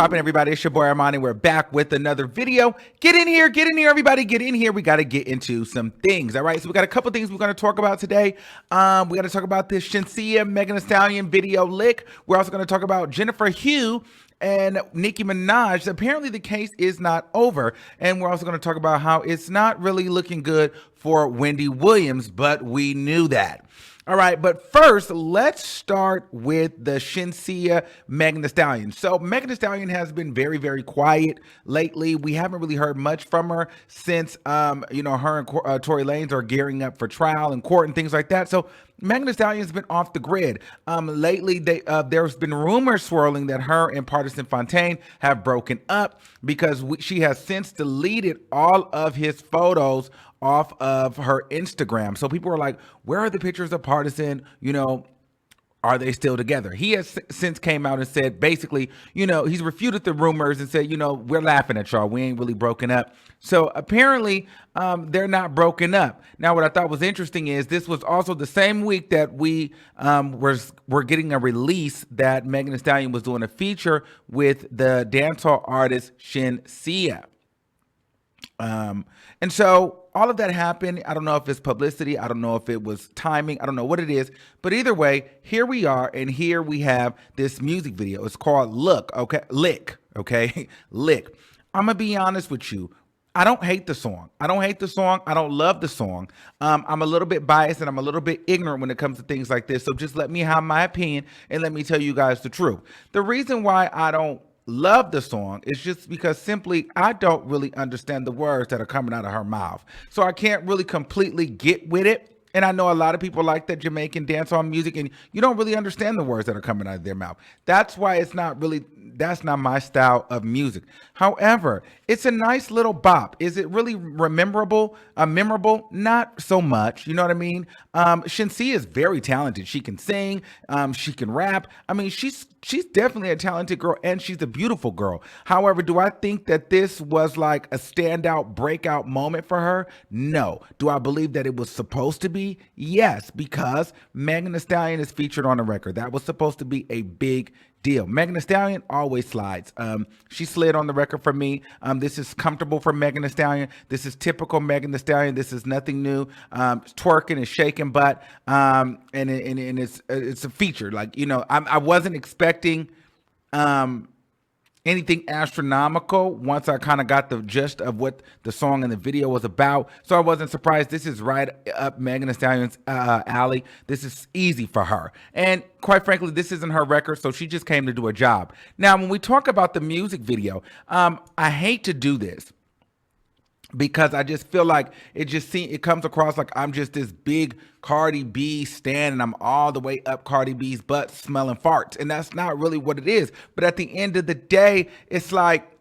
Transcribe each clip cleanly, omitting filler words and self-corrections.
poppin', everybody? It's your boy Armon, and we're back with another video. Get in here, everybody. Get in here. We got to get into some things, all right? So we got a couple things we're going to talk about today. We got to talk about this Shenseea Megan Thee Stallion video lick. We're also going to talk about Jennifer Hugh and Nicki Minaj. Apparently the case is not over. And we're also going to talk about how it's not really looking good for Wendy Williams, but we knew that. All right, but first, let's start with the Shenseea Megan Thee Stallion. So Megan Thee Stallion has been very, very quiet lately. We haven't really heard much from her since, her and Tory Lanez are gearing up for trial and court and things like that. So Megan Thee Stallion's been off the grid. Lately, there's been rumors swirling that her and Partisan Fontaine have broken up because she has since deleted all of his photos off of her Instagram. So people are like, where are the pictures of Partisan? Are they still together? He has since came out and said, basically, he's refuted the rumors and said, we're laughing at y'all. We ain't really broken up. So apparently they're not broken up. Now, what I thought was interesting is this was also the same week that we were getting a release that Megan Thee Stallion was doing a feature with the dancehall artist Shenseea. And so all of that happened. I don't know if it's publicity. I don't know if it was timing. I don't know what it is. But either way, here we are. And here we have this music video. It's called Lick. Lick. I'm going to be honest with you. I don't hate the song. I don't love the song. I'm a little bit biased and I'm a little bit ignorant when it comes to things like this. So just let me have my opinion and let me tell you guys the truth. The reason why I don't love the song is just because simply I don't really understand the words that are coming out of her mouth. So I can't really completely get with it. And I know a lot of people like that Jamaican dancehall music and you don't really understand the words that are coming out of their mouth. That's why that's not my style of music. However, it's a nice little bop. Is it really memorable? Not so much. You know what I mean? Shenseea is very talented. She can sing. She can rap. I mean, she's definitely a talented girl and she's a beautiful girl. However, do I think that this was like a standout breakout moment for her? No. Do I believe that it was supposed to be? Yes, because Megan Thee Stallion is featured on the record. That was supposed to be a big deal. Megan Thee Stallion always slides. She slid on the record for me. This is comfortable for Megan Thee Stallion. This is typical Megan Thee Stallion. This is nothing new. Twerking and shaking butt. And it's a feature. Like, I wasn't expecting anything astronomical once I kind of got the gist of what the song and the video was about. So I wasn't surprised. This is right up Megan Thee Stallion's alley. This is easy for her. And quite frankly, this isn't her record, so she just came to do a job. Now, when we talk about the music video, I hate to do this because I just feel like it comes across like I'm just this big Cardi B stan and I'm all the way up Cardi B's butt smelling farts. And that's not really what it is. But at the end of the day, it's like,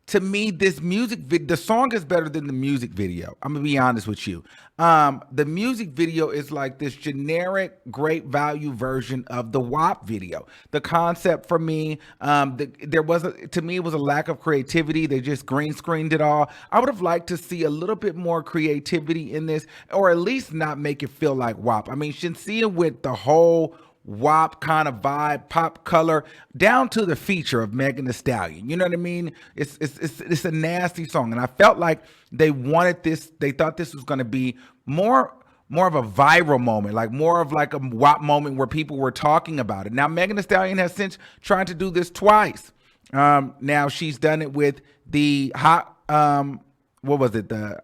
to me, the song is better than the music video. I'm gonna be honest with you. The music video is like this generic, great value version of the WAP video. The concept for me, it was a lack of creativity. They just green screened it all. I would have liked to see a little bit more creativity in this, or at least not make it feel like WAP. I mean, Shenseea with the whole WAP kind of vibe, pop color, down to the feature of Megan Thee Stallion. You know what I mean? It's a nasty song, and I felt like they wanted this. They thought this was going to be more of a viral moment, like more of like a WAP moment where people were talking about it. Now, Megan Thee Stallion has since tried to do this twice. Now she's done it with the hot, the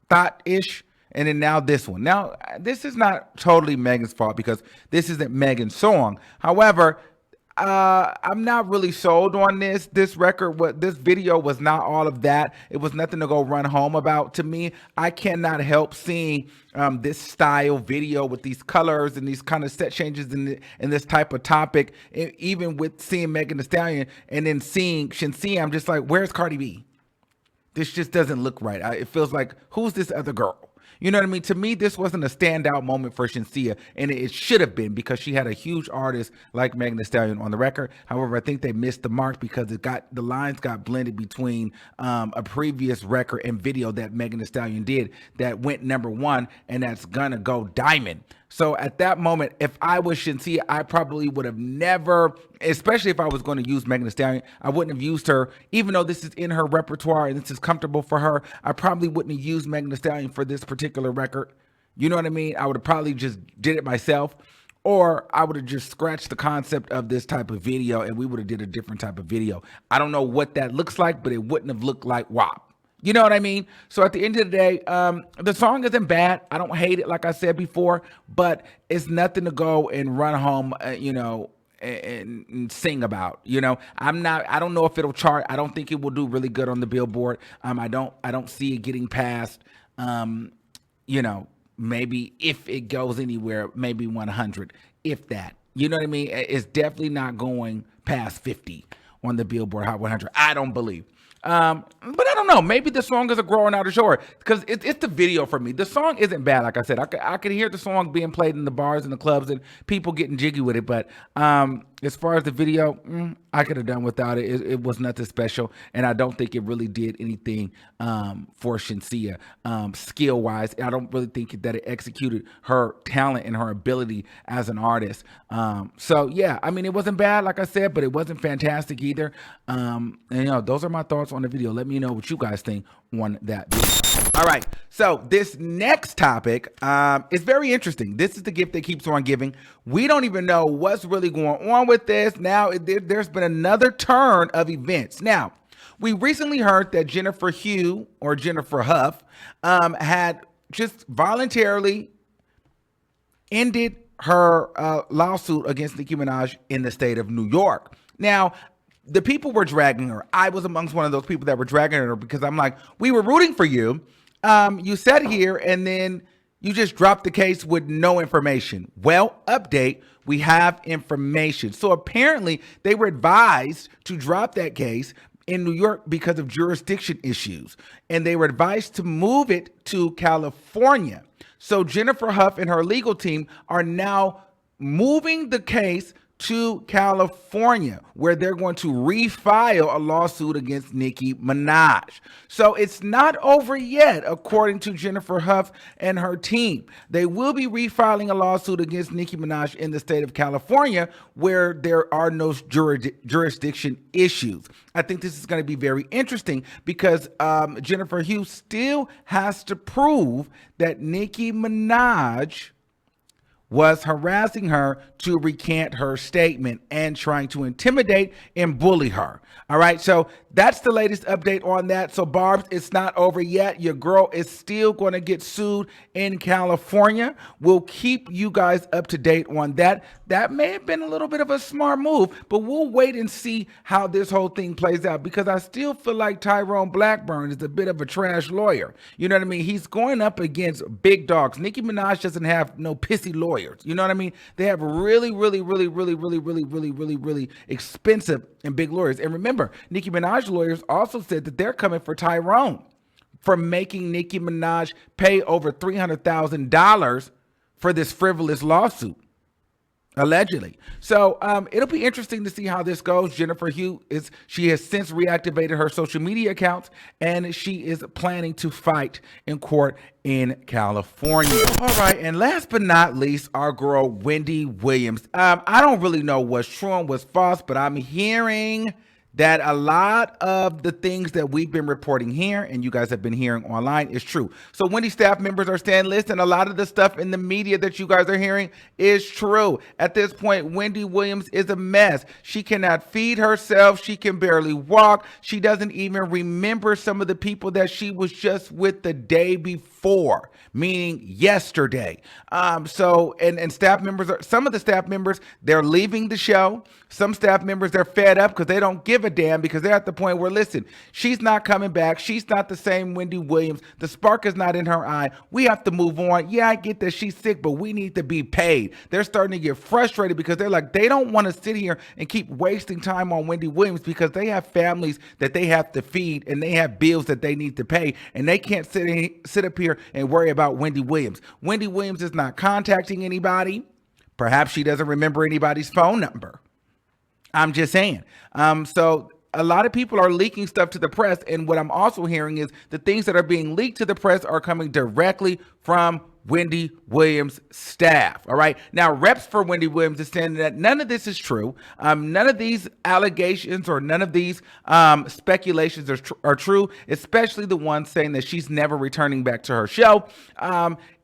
Thought-ish. And then now this one. Now, this is not totally Megan's fault because this isn't Megan's song. However, I'm not really sold on this. This video was not all of that. It was nothing to go run home about. To me, I cannot help seeing this style video with these colors and these kind of set changes in this type of topic. Even with seeing Megan Thee Stallion and then seeing Shenseea, I'm just like, where's Cardi B? This just doesn't look right. It feels like, who's this other girl? You know what I mean? To me, this wasn't a standout moment for Shenseea, and it should have been because she had a huge artist like Megan Thee Stallion on the record. However, I think they missed the mark because the lines got blended between a previous record and video that Megan Thee Stallion did that went #1, and that's gonna go diamond. So at that moment, if I was Shenseea, I probably would have never, especially if I was going to use Megan Thee Stallion, I wouldn't have used her, even though this is in her repertoire and this is comfortable for her. I probably wouldn't have used Megan Thee Stallion for this particular record. You know what I mean? I would have probably just did it myself, or I would have just scratched the concept of this type of video and we would have did a different type of video. I don't know what that looks like, but it wouldn't have looked like WAP. You know what I mean? So at the end of the day, the song isn't bad. I don't hate it, like I said before, but it's nothing to go and run home, and sing about. I don't know if it'll chart. I don't think it will do really good on the Billboard. I don't see it getting past, maybe if it goes anywhere, maybe 100, if that. You know what I mean? It's definitely not going past 50 on the Billboard Hot 100. I don't believe. But I don't know. Maybe the song is a growing out of shore because it's the video for me. The song isn't bad. Like I said, I could hear the song being played in the bars and the clubs and people getting jiggy with it. But as far as the video, I could have done without it. It was nothing special. And I don't think it really did anything for Shenseea skill wise. I don't really think that it executed her talent and her ability as an artist. So yeah, I mean, it wasn't bad, like I said, but it wasn't fantastic either. And those are my thoughts on the video. Let me know what you guys think on that video. All right, so this next topic is very interesting. This is the gift that keeps on giving. We don't even know what's really going on with this. Now, there's been another turn of events. Now, we recently heard that Jennifer Huff had just voluntarily ended her lawsuit against Nicki Minaj in the state of New York. Now, the people were dragging her. I was amongst one of those people that were dragging her because I'm like, we were rooting for you. You sat here and then you just dropped the case with no information. Well, update, we have information. So apparently they were advised to drop that case in New York because of jurisdiction issues. And they were advised to move it to California. So Jennifer Huff and her legal team are now moving the case to California, where they're going to refile a lawsuit against Nicki Minaj. So it's not over yet, according to Jennifer Huff and her team. They will be refiling a lawsuit against Nicki Minaj in the state of California, where there are no jurisdiction issues. I think this is going to be very interesting because Jennifer Hughes still has to prove that Nicki Minaj was harassing her to recant her statement and trying to intimidate and bully her. All right, so that's the latest update on that. So, Barbs, it's not over yet. Your girl is still going to get sued in California. We'll keep you guys up to date on that. That may have been a little bit of a smart move, but we'll wait and see how this whole thing plays out because I still feel like Tyrone Blackburn is a bit of a trash lawyer. You know what I mean? He's going up against big dogs. Nicki Minaj doesn't have no pissy lawyers. You know what I mean? They have really, really, really, really, really, really, really, really, really expensive and big lawyers. And remember, Nicki Minaj lawyers also said that they're coming for Tyrone for making Nicki Minaj pay over $300,000 for this frivolous lawsuit. Allegedly. So it'll be interesting to see how this goes. Jennifer Hughes, she has since reactivated her social media accounts and she is planning to fight in court in California. All right, and last but not least, our girl Wendy Williams. I don't really know what's true and what's false, but I'm hearing that a lot of the things that we've been reporting here and you guys have been hearing online is true. So Wendy staff members are saying, listen, a lot of the stuff in the media that you guys are hearing is true. At this point, Wendy Williams is a mess. She cannot feed herself. She can barely walk. She doesn't even remember some of the people that she was just with the day before, meaning yesterday. And staff members, some of the staff members, they're leaving the show. Some staff members, they're fed up because they don't give a damn because they're at the point where, listen, she's not coming back. She's not the same Wendy Williams. The spark is not in her eye. We have to move on. Yeah, I get that she's sick, but we need to be paid. They're starting to get frustrated because they're like, they don't want to sit here and keep wasting time on Wendy Williams because they have families that they have to feed and they have bills that they need to pay, and they can't sit up here and worry about Wendy Williams. Wendy Williams is not contacting anybody. Perhaps she doesn't remember anybody's phone number. I'm just saying. So a lot of people are leaking stuff to the press. And what I'm also hearing is the things that are being leaked to the press are coming directly from Wendy Williams' staff. All right. Now, reps for Wendy Williams is saying that none of this is true. None of these allegations or none of these speculations are true, especially the ones saying that she's never returning back to her show.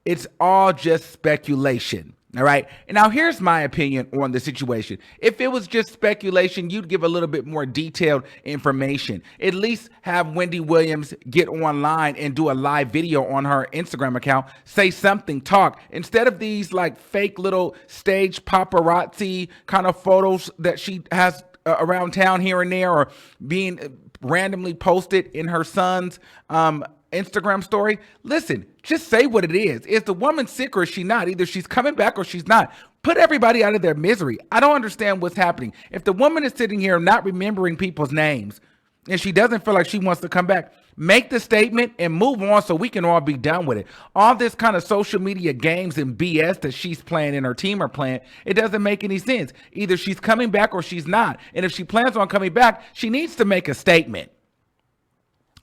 It's all just speculation. All right. And now here's my opinion on the situation. If it was just speculation, you'd give a little bit more detailed information. At least have Wendy Williams get online and do a live video on her Instagram account, say something, talk, instead of these like fake little stage paparazzi kind of photos that she has around town here and there, or being randomly posted in her son's Instagram story. Listen, just say what it is. Is the woman sick or is she not? Either she's coming back or she's not. Put everybody out of their misery. I don't understand what's happening. If the woman is sitting here not remembering people's names and she doesn't feel like she wants to come back, make the statement and move on so we can all be done with it. All this kind of social media games and BS that she's playing and her team are playing, it doesn't make any sense. Either she's coming back or she's not. And if she plans on coming back, she needs to make a statement.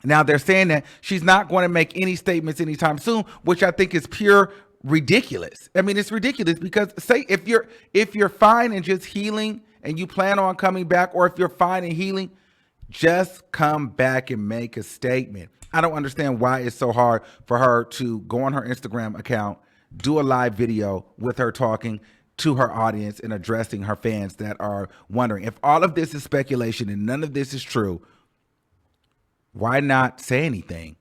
Now, they're saying that she's not going to make any statements anytime soon, which I think is pure ridiculous. I mean, it's ridiculous because say if you're fine and just healing and you plan on coming back, or if you're fine and healing, just come back and make a statement. I don't understand why it's so hard for her to go on her Instagram account, do a live video with her talking to her audience and addressing her fans that are wondering if all of this is speculation and none of this is true. Why not say anything?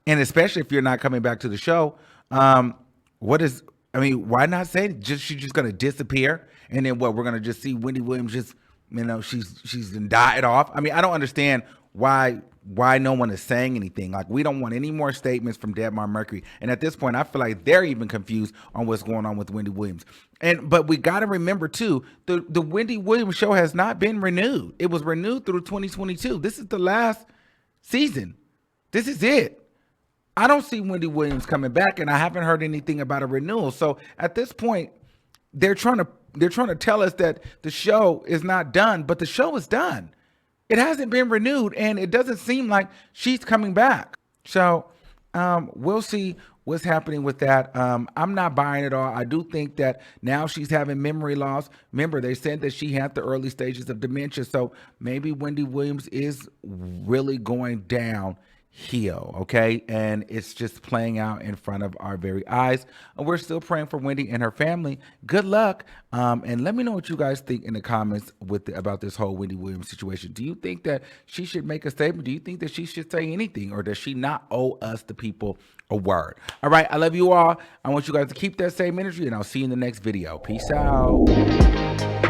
And especially if you're not coming back to the show, why not say it? She's just going to disappear. And then what, we're going to just see Wendy Williams just, she's died off. I mean, I don't understand why no one is saying anything. Like, we don't want any more statements from Debmar Mercury. And at this point, I feel like they're even confused on what's going on with Wendy Williams. But we got to remember too, the Wendy Williams show has not been renewed. It was renewed through 2022. This is the last season. This is it. I don't see Wendy Williams coming back, and I haven't heard anything about a renewal. So at this point, they're trying to tell us that the show is not done, but the show is done. It hasn't been renewed, and it doesn't seem like she's coming back. So we'll see what's happening with that. I'm not buying it all. I do think that now she's having memory loss. Remember, they said that she had the early stages of dementia. So maybe Wendy Williams is really going downhill, okay? And it's just playing out in front of our very eyes. And we're still praying for Wendy and her family. Good luck. And let me know what you guys think in the comments about this whole Wendy Williams situation. Do you think that she should make a statement? Do you think that she should say anything? Or does she not owe us, the people, a word? All right, I love you all. I want you guys to keep that same energy, and I'll see you in the next video. Peace out.